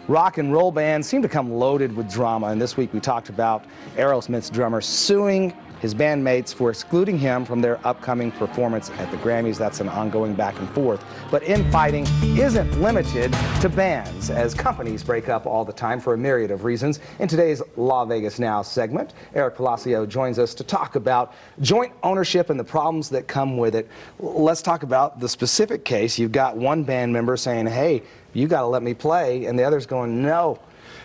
Rock and roll bands seem to come loaded with drama, and this week we talked about Aerosmith's drummer suing his bandmates for excluding him from their upcoming performance at the Grammys. That's an ongoing back and forth. But infighting isn't limited to bands, as companies break up all the time for a myriad of reasons. In today's Las Vegas Now segment, Eric Palacios joins us to talk about joint ownership and the problems that come with it. Let's talk about the specific case. You've got one band member saying, hey, you got to let me play, and the other's going, no.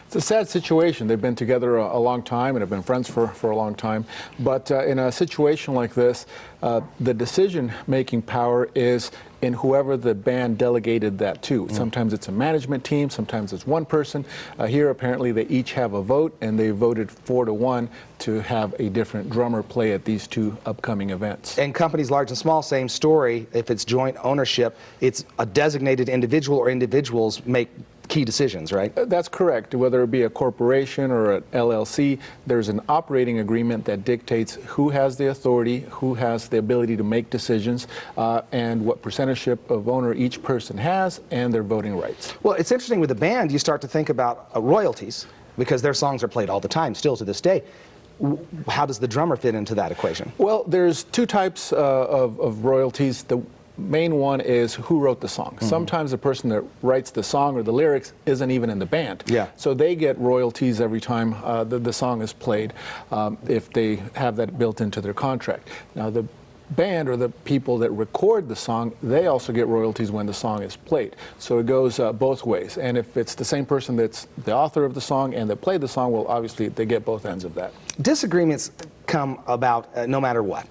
It's a sad situation. They've been together a long time and have been friends for a long time. But in a situation like this, the decision-making power is in whoever the band delegated that to. Sometimes it's a management team, sometimes it's one person. Here, apparently, they each have a vote, and they voted 4-1 to have a different drummer play at these two upcoming events. And companies large and small, same story. If it's joint ownership, it's a designated individual or individuals make key decisions, right? That's correct. Whether it be a corporation or an LLC, there's an operating agreement that dictates who has the authority, who has the ability to make decisions, and what percentage of owner each person has, and their voting rights. Well, it's interesting with the band, you start to think about royalties, because their songs are played all the time, still to this day. How does the drummer fit into that equation? Well, there's two types of royalties. The main one is who wrote the song. Sometimes the person that writes the song or the lyrics isn't even in the band. Yeah. So they get royalties every time the song is played, if they have that built into their contract. Now, the band or the people that record the song, they also get royalties when the song is played. So it goes both ways. And if it's the same person that's the author of the song and that played the song, well, obviously they get both ends of that. Disagreements come about no matter what.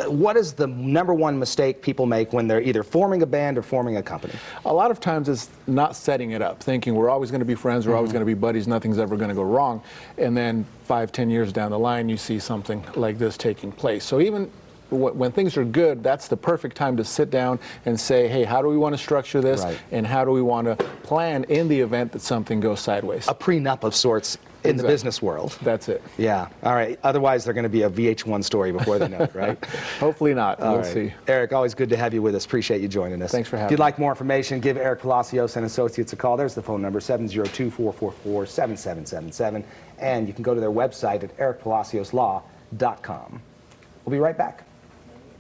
What is the #1 mistake people make when they're either forming a band or forming a company? A lot of times it's not setting it up, thinking we're always going to be friends, we're always going to be buddies, nothing's ever going to go wrong. And then 5-10 years down the line, you see something like this taking place. So even when things are good, that's the perfect time to sit down and say, hey, how do we want to structure this? Right. And how do we want to plan in the event that something goes sideways? A prenup of sorts. In the business world. That's it. Yeah. All right. Otherwise, they're going to be a VH1 story before they know it, right? Hopefully not. We'll see. Eric, always good to have you with us. Appreciate you joining us. Thanks for having me. If you'd like more information, give Eric Palacios and Associates a call. There's the phone number, 702-444-7777. And you can go to their website at ericpalacioslaw.com. We'll be right back.